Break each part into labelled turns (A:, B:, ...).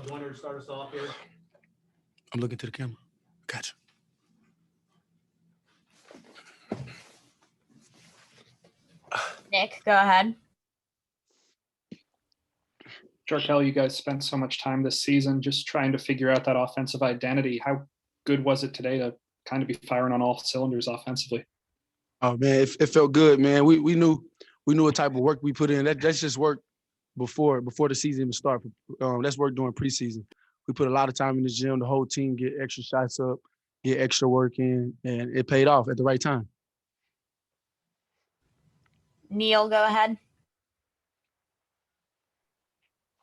A: Wonder to start us off here.
B: I'm looking to the camera. Gotcha.
C: Nick, go ahead.
D: Jarkel, you guys spent so much time this season just trying to figure out that offensive identity. How good was it today to kind of be firing on all cylinders offensively?
B: Oh man, it felt good, man. We knew what type of work we put in. That's just work before the season even started. That's work during preseason. We put a lot of time in the gym. The whole team get extra shots up, get extra work in, and it paid off at the right time.
C: Neil, go ahead.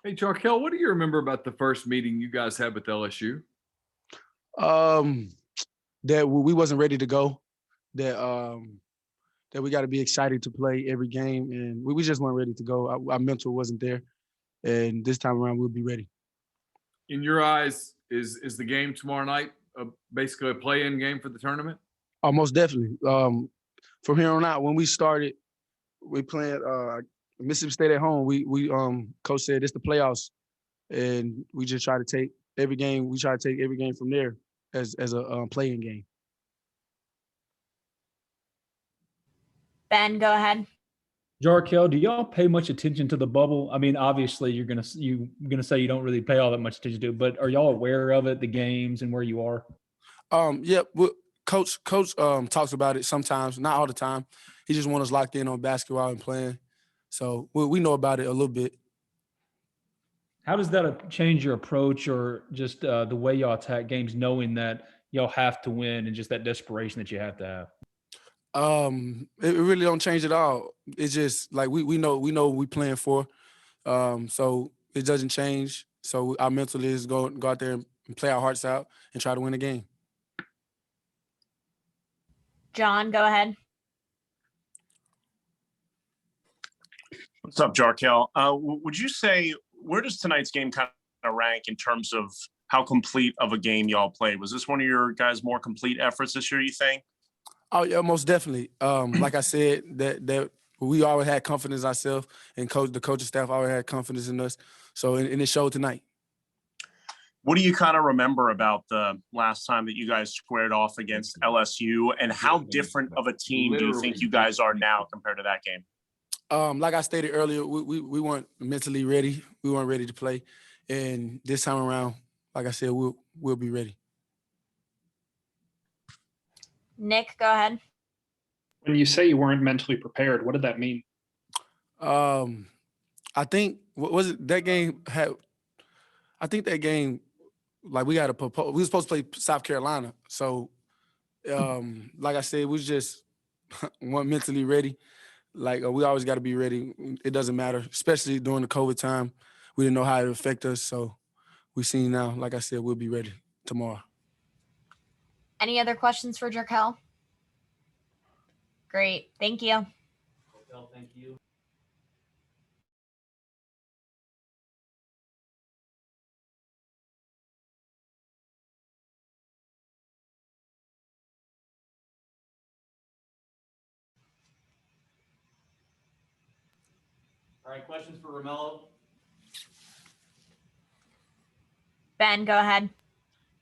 E: Hey, Jarkel, what do you remember about the first meeting you guys had with LSU?
B: That we wasn't ready to go. That we got to be excited to play every game, and we just weren't ready to go. Our mental wasn't there, and this time around we'll be ready.
E: In your eyes, is the game tomorrow night basically a play-in game for the tournament?
B: Oh, most definitely. From here on out, when we started, we playing Mississippi State at home. We coach said it's the playoffs, and we just try to take every game. We try to take every game from there as a play-in game.
C: Ben, go ahead.
A: Jarkel, do y'all pay much attention to the bubble? I mean, obviously you're gonna say you don't really pay all that much attention to it, but are y'all aware of it, the games and where you are?
B: Yeah, coach talks about it sometimes, not all the time. He just wants us locked in on basketball and playing. So we know about it a little bit.
A: How does that change your approach or just the way y'all attack games, knowing that y'all have to win and just that desperation that you have to have?
B: It really don't change at all. It's just like we know what we playing for. So it doesn't change. So our mental is go out there and play our hearts out and try to win the game.
C: John, go ahead.
F: What's up, Jarkel? Would you say, where does tonight's game kind of rank in terms of how complete of a game y'all played? Was this one of your guys' more complete efforts this year, you think?
B: Oh yeah, most definitely. Like I said, that we always had confidence in ourselves, and the coaching staff always had confidence in us. So and it showed tonight.
F: What do you kind of remember about the last time that you guys squared off against LSU, and how different of a team do you think you guys are now compared to that game?
B: Like I stated earlier, we weren't mentally ready. We weren't ready to play, and this time around, like I said, we'll be ready.
C: Nick, go ahead.
D: When you say you weren't mentally prepared, what did that mean?
B: I think what was it that game had? I think that game, like we were supposed to play South Carolina. So, like I said, we was just weren't mentally ready. Like we always got to be ready. It doesn't matter, especially during the COVID time. We didn't know how it would affect us. So we seen now, like I said, we'll be ready tomorrow.
C: Any other questions for Jarkel? Great. Thank you.
A: Thank you. All right, questions for Romello?
C: Ben, go ahead.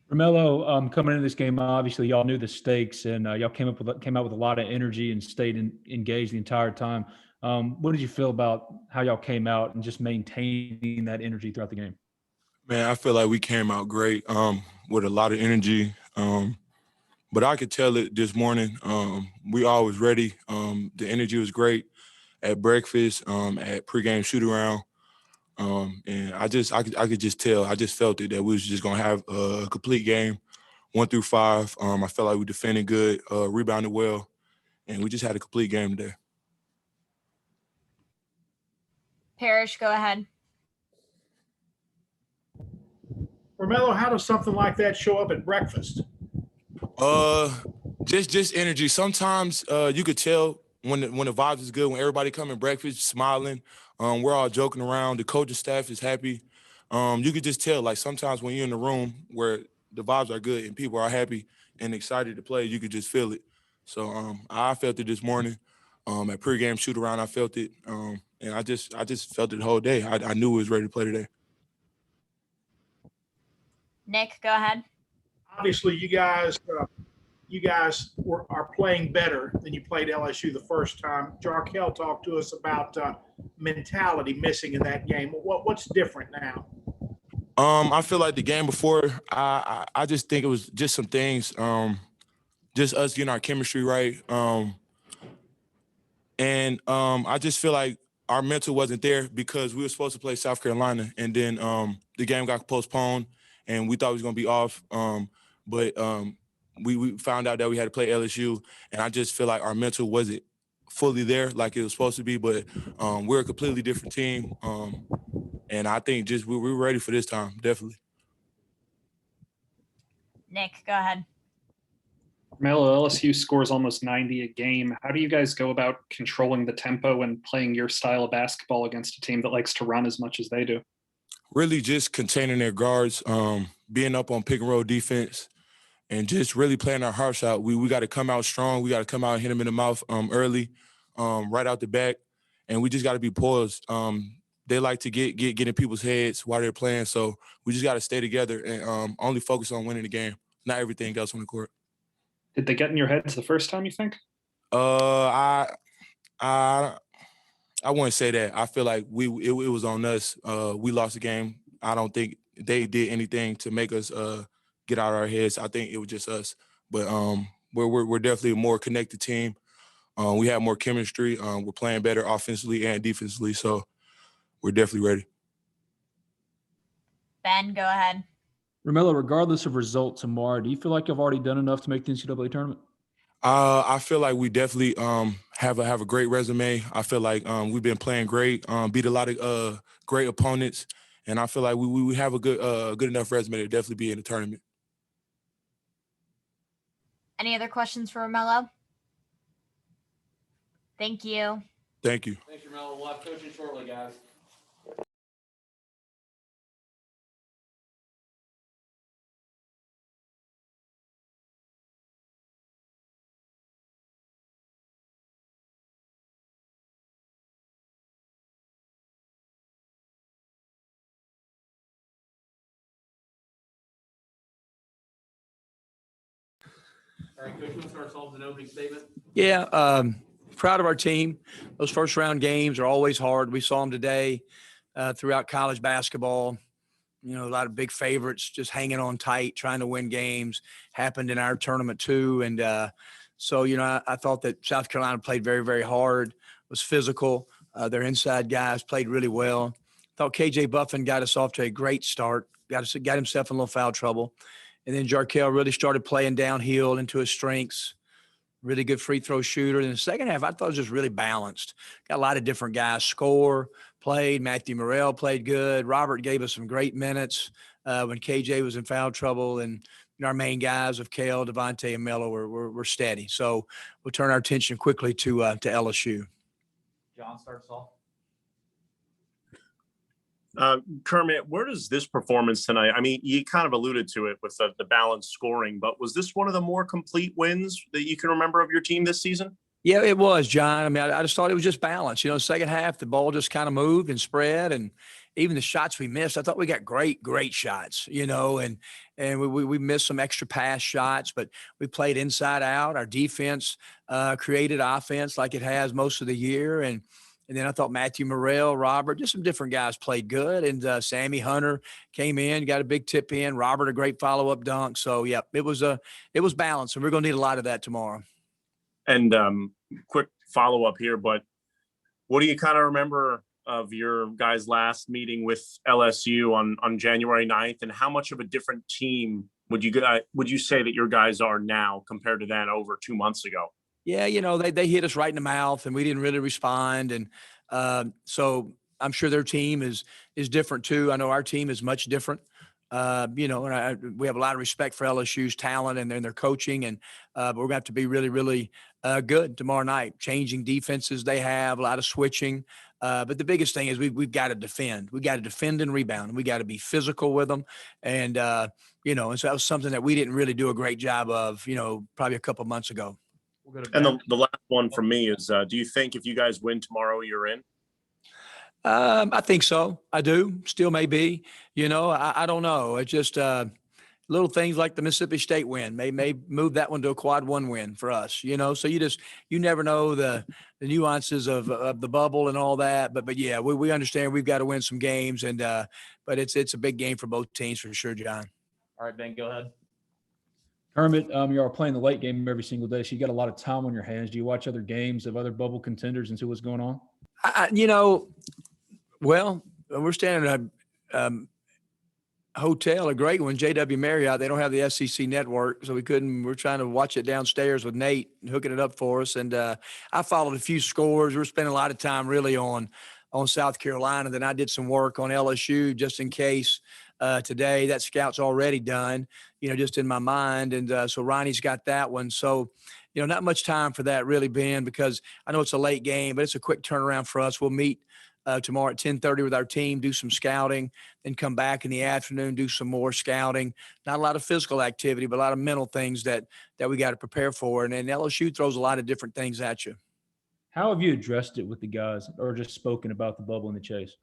A: Romello, coming into this game, obviously y'all knew the stakes, and y'all came out with a lot of energy and stayed engaged the entire time. What did you feel about how y'all came out and just maintaining that energy throughout the game?
G: Man, I feel like we came out great with a lot of energy. But I could tell it this morning. We all was ready. The energy was great at breakfast, at pregame shoot-around. And I could just tell. I just felt it that we was just gonna have a complete game, 1 through 5. I felt like we defended good, rebounded well, and we just had a complete game today.
C: Parrish, go ahead.
H: Romello, how does something like that show up at breakfast?
G: Just energy. Sometimes you could tell when the vibes is good, when everybody coming breakfast, smiling. We're all joking around. The coaching staff is happy. You could just tell, like, sometimes when you're in the room where the vibes are good and people are happy and excited to play, you could just feel it. So I felt it this morning. At pregame shoot around, I felt it. And I just felt it the whole day. I knew we was ready to play today.
C: Nick, go ahead.
H: Obviously, you guys are playing better than you played LSU the first time. Jarkel talked to us about mentality missing in that game. What's different now?
G: I feel like the game before, I just think it was just some things, just us getting our chemistry right. I just feel like our mental wasn't there because we were supposed to play South Carolina, and then the game got postponed, and we thought we was gonna be off. We found out that we had to play LSU, and I just feel like our mental wasn't fully there like it was supposed to be. But we're a completely different team, and I think just we were ready for this time, definitely.
C: Nick, go ahead.
D: Romello, LSU scores almost 90 a game. How do you guys go about controlling the tempo and playing your style of basketball against a team that likes to run as much as they do?
G: Really just containing their guards, being up on pick and roll defense, and just really playing our hearts out. We got to come out strong. We got to come out and hit them in the mouth early, right out the back, and we just got to be poised. They like to get in people's heads while they're playing, so we just got to stay together and only focus on winning the game, not everything else on the court.
D: Did they get in your heads the first time, you think?
G: I wouldn't say that. I feel like it was on us. We lost the game. I don't think they did anything to make us get out of our heads. I think it was just us. But we're definitely a more connected team. We have more chemistry. We're playing better offensively and defensively, so we're definitely ready.
C: Ben, go ahead.
A: Romello, regardless of result tomorrow, do you feel like you've already done enough to make the NCAA tournament?
G: I feel like we definitely have a great resume. I feel like we've been playing great, beat a lot of great opponents, and I feel like we have a good enough resume to definitely be in the tournament.
C: Any other questions for Romello? Thank you.
G: Thank you.
I: Thanks, Romello. We'll have coaching shortly, guys. All right, Coach, we'll start ourselves an opening statement.
J: Yeah, proud of our team. Those first round games are always hard. We saw them today throughout college basketball. You know, a lot of big favorites just hanging on tight, trying to win games. Happened in our tournament too. And so, you know, I thought that South Carolina played very, very hard, was physical. Their inside guys played really well. Thought KJ Buffin got us off to a great start, got himself in a little foul trouble. And then Jarkel really started playing downhill into his strengths. Really good free throw shooter. In the second half, I thought it was just really balanced. Got a lot of different guys played. Matthew Morrell played good. Robert gave us some great minutes when KJ was in foul trouble. And our main guys of Kale, Devontae, and Mello were steady. So we'll turn our attention quickly to LSU.
I: John starts off.
F: Kermit, where does this performance tonight, I mean, you kind of alluded to it with the balanced scoring, but was this one of the more complete wins that you can remember of your team this season?
J: Yeah, it was, John. I mean, I just thought it was just balanced. You know, second half, the ball just kind of moved and spread, and even the shots we missed, I thought we got great shots, you know, and we missed some extra pass shots, but we played inside out. Our defense created offense like it has most of the year, and then I thought Matthew Morrell, Robert, just some different guys played good. And Sammy Hunter came in, got a big tip in. Robert, a great follow-up dunk. So, yeah, it was balanced, and we're going to need a lot of that tomorrow.
F: And quick follow-up here, but what do you kind of remember of your guys' last meeting with LSU on January 9th, and how much of a different team would you say that your guys are now compared to then over 2 months ago?
J: Yeah, you know, they hit us right in the mouth, and we didn't really respond. And so I'm sure their team is different too. I know our team is much different. You know, and we have a lot of respect for LSU's talent and their coaching, and but we're going to have to be really, really good tomorrow night. Changing defenses they have, a lot of switching. But the biggest thing is we've got to defend. We got to defend and rebound. We got to be physical with them, and you know, and so that was something that we didn't really do a great job of. You know, probably a couple of months ago.
F: And the last one for me is, do you think if you guys win tomorrow, you're in?
J: I think so. I do. Still may be. You know, I don't know. It just little things like the Mississippi State win may move that one to a quad 1 win for us, so you never know the nuances of the bubble and all that. But yeah, we understand we've got to win some games, and but it's a big game for both teams for sure, John.
I: All right, Ben, go ahead.
A: Kermit, you are playing the late game every single day, so you got a lot of time on your hands. Do you watch other games of other bubble contenders and see what's going on?
J: Well, we're staying at a hotel, a great one, JW Marriott. They don't have the SEC network, so we're trying to watch it downstairs with Nate hooking it up for us. And I followed a few scores. We're spending a lot of time really on South Carolina. Then I did some work on LSU just in case today. That scout's already done, just in my mind. And so Ronnie's got that one. So, not much time for that really, Ben, because I know it's a late game, but it's a quick turnaround for us. We'll meet tomorrow at 10:30 with our team, do some scouting, then come back in the afternoon, do some more scouting. Not a lot of physical activity, but a lot of mental things that we got to prepare for. And then LSU throws a lot of different things at you.
A: How have you addressed it with the guys, or just spoken about the bubble and the chase?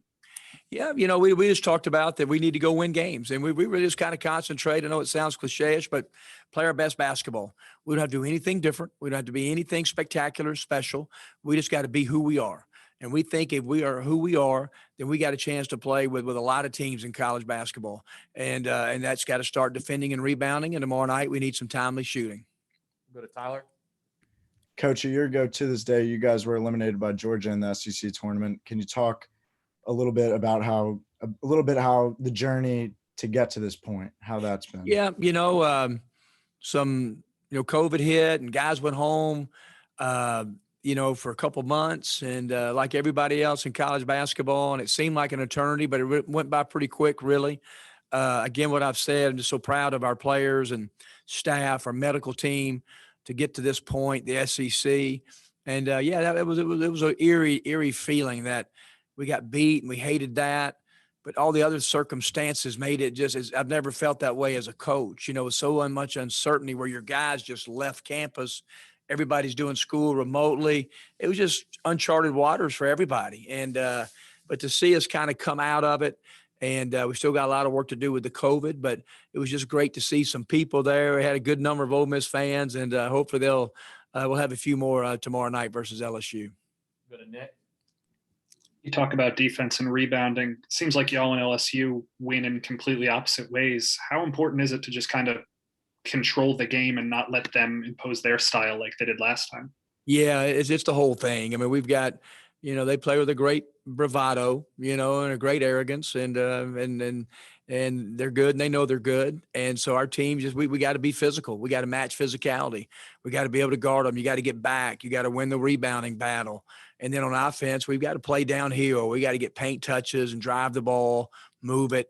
J: Yeah, we just talked about that we need to go win games, and we really just kind of concentrate. I know it sounds cliche-ish, but play our best basketball. We don't have to do anything different. We don't have to be anything spectacular, special. We just got to be who we are. And we think if we are who we are, then we got a chance to play with a lot of teams in college basketball. And that's got to start defending and rebounding. And tomorrow night, we need some timely shooting.
I: Go to Tyler.
K: Coach, a year ago to this day, you guys were eliminated by Georgia in the SEC tournament. Can you talk a little bit about how the journey to get to this point, how that's been?
J: Yeah, some COVID hit and guys went home. For a couple months, and like everybody else in college basketball, and it seemed like an eternity, but it went by pretty quick, really. Again, what I've said, I'm just so proud of our players and staff, our medical team, to get to this point, the SEC. And it was an eerie feeling that we got beat and we hated that, but all the other circumstances made it I've never felt that way as a coach. So much uncertainty where your guys just left campus. Everybody's doing school remotely. It was just uncharted waters for everybody. And, but to see us kind of come out of it, and we still got a lot of work to do with the COVID, but it was just great to see some people there. We had a good number of Ole Miss fans, and hopefully we'll have a few more tomorrow night versus LSU.
I: Go to Nick.
D: You talk about defense and rebounding. It seems like y'all and LSU win in completely opposite ways. How important is it to just kind of control the game and not let them impose their style like they did last time?
J: Yeah, it's the whole thing. I mean, we've got, they play with a great bravado, and a great arrogance, and they're good, and they know they're good. And so our team we got to be physical. We got to match physicality. We got to be able to guard them. You got to get back. You got to win the rebounding battle. And then on offense, we've got to play downhill. We got to get paint touches and drive the ball, move it.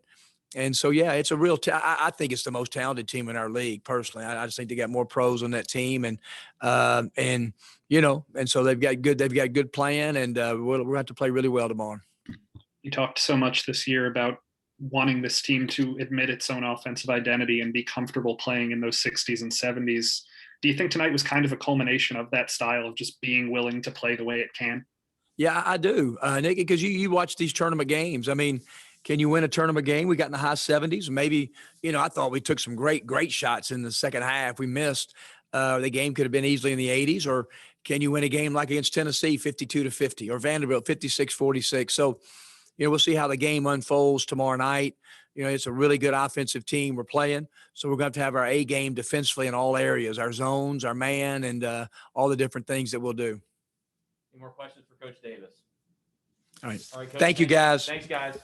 J: And so, yeah, it's a real I think it's the most talented team in our league, personally. I just think they got more pros on that team. And so they've got good plan, and we'll have to play really well tomorrow.
D: You talked so much this year about wanting this team to admit its own offensive identity and be comfortable playing in those 60s and 70s. Do you think tonight was kind of a culmination of that style of just being willing to play the way it can?
J: Yeah, I do, Nick, because you watch these tournament games. I mean, can you win a tournament game? We got in the high 70s. Maybe, I thought we took some great shots in the second half. We missed. The game could have been easily in the 80s. Or can you win a game like against Tennessee, 52-50, or Vanderbilt, 56-46? So, we'll see how the game unfolds tomorrow night. It's a really good offensive team we're playing. So we're going to have our A game defensively in all areas, our zones, our man, and all the different things that we'll do.
I: Any more questions for Coach Davis?
J: All right.
I: Coach,
J: Thank you, guys.
I: Thanks, guys.